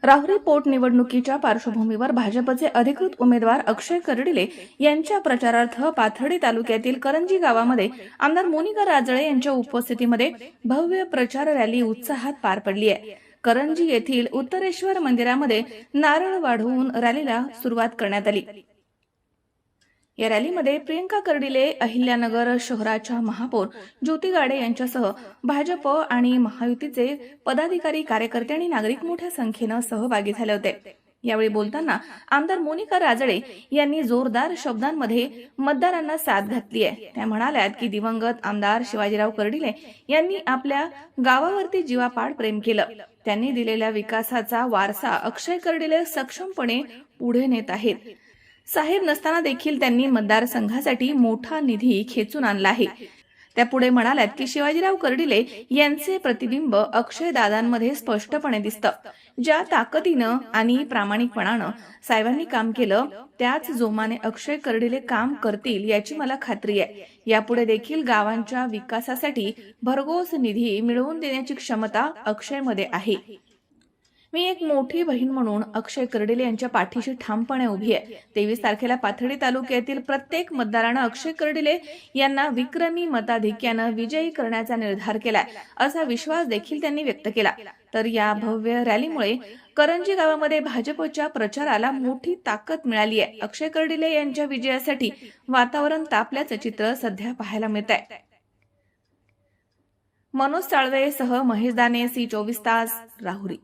राहुरी पोटनिवडणुकीच्या पार्श्वभूमीवर भाजपचे अधिकृत उमेदवार अक्षय कर्डिले यांच्या प्रचारार्थ पाथर्डी तालुक्यातील करंजी गावामध्ये आमदार मोनिका राजळे यांच्या उपस्थितीमध्ये भव्य प्रचार रॅली उत्साहात पार पडली आहे। करंजी येथील उत्तरेश्वर मंदिरामध्ये नारळ वाढवून रॅलीला सुरुवात करण्यात आली। या रॅलीमध्ये प्रियंका कर्डिले, अहिल्यानगर शहराच्या महापौर ज्योती गाडे यांच्यासह भाजप आणि महायुतीचे पदाधिकारी, कार्यकर्ते आणि नागरिक मोठ्या संख्येने सहभागी झाले होते। यावेळी बोलताना आमदार मोनिका राजळे यांनी जोरदार शब्दांमध्ये मतदारांना साथ घातली आहे। त्या म्हणाल्या की दिवंगत आमदार शिवाजीराव कर्डिले यांनी आपल्या गावावरती जीवापाड प्रेम केलं। त्यांनी दिलेल्या विकासाचा वारसा अक्षय कर्डिले सक्षमपणे पुढे नेत आहेत। साहेब नसताना देखील त्यांनी मतदारसंघासाठी मोठा निधी खेचून आणला आहे। त्या पुढे म्हणाल्यात की शिवाजीराव कर्डिले यांचे प्रतिबिंब अक्षय दादांमध्ये स्पष्टपणे दिसतं। ज्या ताकदीनं आणि प्रामाणिकपणानं साहेबांनी काम केलं त्याच जोमाने अक्षय कर्डिले काम करतील याची मला खात्री आहे। यापुढे देखील गावांच्या विकासासाठी भरघोस निधी मिळवून देण्याची क्षमता अक्षयमध्ये आहे। मी एक मोठी बहीण म्हणून अक्षय कर्डिले यांच्या पाठीशी ठामपणे उभी आहे। 23 तारखेला पाथर्डी तालुक्यातील प्रत्येक मतदारानं अक्षय कर्डिले यांना विक्रमी मताधिक्यानं विजयी करण्याचा निर्धार केलाय, असा विश्वास देखील त्यांनी व्यक्त केला। तर या भव्य रॅलीमुळे करंजी गावामध्ये भाजपच्या प्रचाराला मोठी ताकद मिळाली आहे। अक्षय कर्डिले यांच्या विजयासाठी वातावरण तापल्याचं चित्र सध्या पाहायला मिळत आहे। मनोज साळवे सह महेश दाने, सी 24 तास, राहुरी।